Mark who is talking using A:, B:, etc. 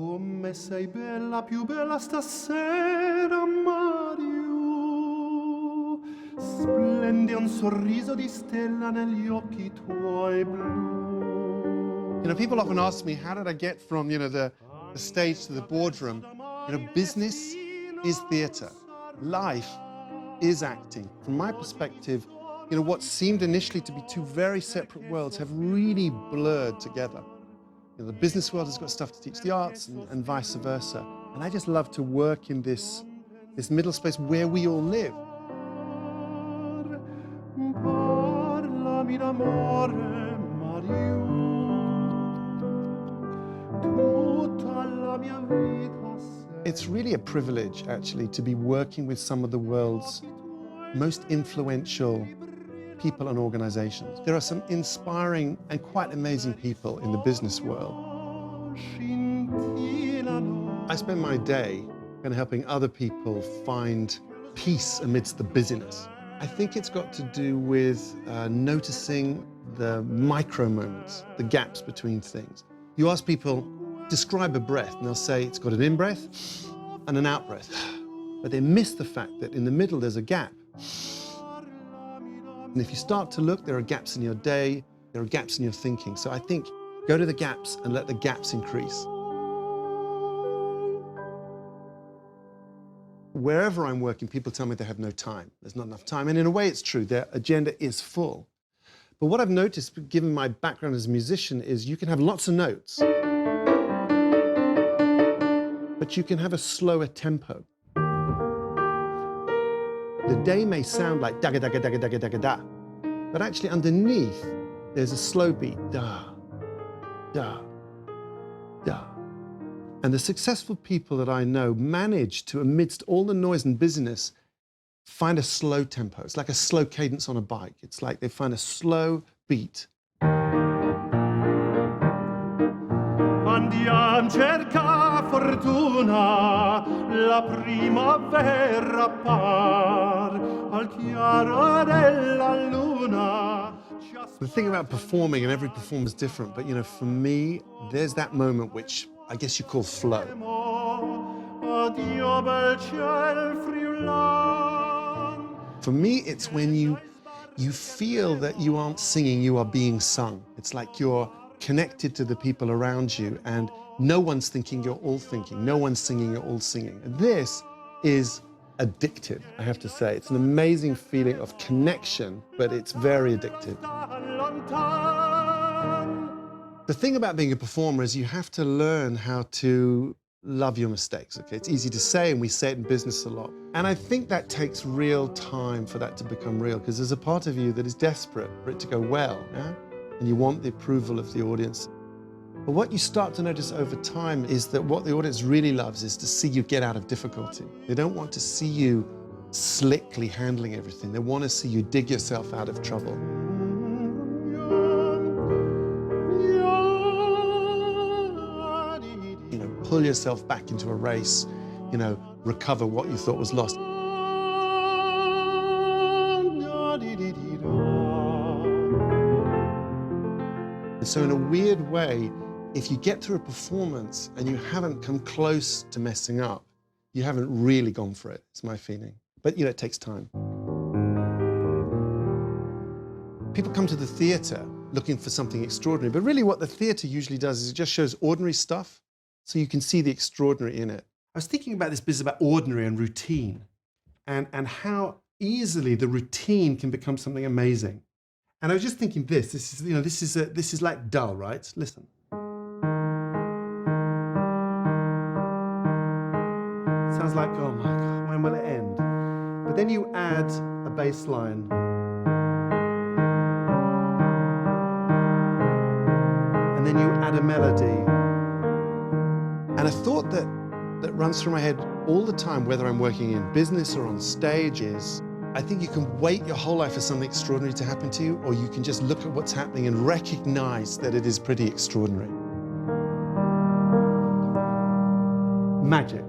A: Come sei bella, più bella stasera, Mario. Splende un sorriso di stella negli occhi tuoi blu. People often ask me, how did I get from, the stage to the boardroom? Business is theatre. Life is acting. From my perspective, what seemed initially to be two very separate worlds have really blurred together. The business world has got stuff to teach the arts and vice versa. And I just love to work in this middle space where we all live. Parlami d'amore, Mario. Tutta la mia vita. It's really a privilege, actually, to be working with some of the world's most influential people and organizations. There are some inspiring and quite amazing people in the business world. I spend my day helping other people find peace amidst the busyness. I think it's got to do with noticing the micro moments, the gaps between things. You ask people, describe a breath, and they'll say it's got an in-breath and an out-breath. But they miss the fact that in the middle there's a gap. And if you start to look, there are gaps in your day, there are gaps in your thinking. So I think go to the gaps and let the gaps increase. Wherever I'm working, people tell me they have no time. There's not enough time. And in a way, it's true. Their agenda is full. But what I've noticed, given my background as a musician, is you can have lots of notes, but you can have a slower tempo. The day may sound like da ga da ga da ga da ga da ga da, but actually underneath there's a slow beat, da, da, da. And the successful people that I know manage to, amidst all the noise and busyness, find a slow tempo. It's like a slow cadence on a bike. It's like they find a slow beat. Andiamo cerca fortuna, la primavera par al chiaro della luna. The thing about performing, and every performer's different, but for me, there's that moment which I guess you call flow. For me, it's when you feel that you aren't singing, you are being sung. It's like you're connected to the people around you, and no one's thinking, you're all thinking. No one's singing, you're all singing. And this is addictive, I have to say. It's an amazing feeling of connection, but it's very addictive. The thing about being a performer is you have to learn how to love your mistakes, okay? It's easy to say, and we say it in business a lot. And I think that takes real time for that to become real, because there's a part of you that is desperate for it to go well, yeah? And you want the approval of the audience. But what you start to notice over time is that what the audience really loves is to see you get out of difficulty. They don't want to see you slickly handling everything. They want to see you dig yourself out of trouble. Pull yourself back into a race, recover what you thought was lost. And so in a weird way, if you get through a performance and you haven't come close to messing up, you haven't really gone for it, it's my feeling. But it takes time. People come to the theatre looking for something extraordinary, but really what the theatre usually does is it just shows ordinary stuff, so you can see the extraordinary in it. I was thinking about this business about ordinary and routine, and how easily the routine can become something amazing. And I was just thinking this is like dull, right? Listen. Sounds like, oh my God, when will it end? But then you add a bass line. And then you add a melody. And a thought that runs through my head all the time, whether I'm working in business or on stage, is I think you can wait your whole life for something extraordinary to happen to you, or you can just look at what's happening and recognize that it is pretty extraordinary. Magic.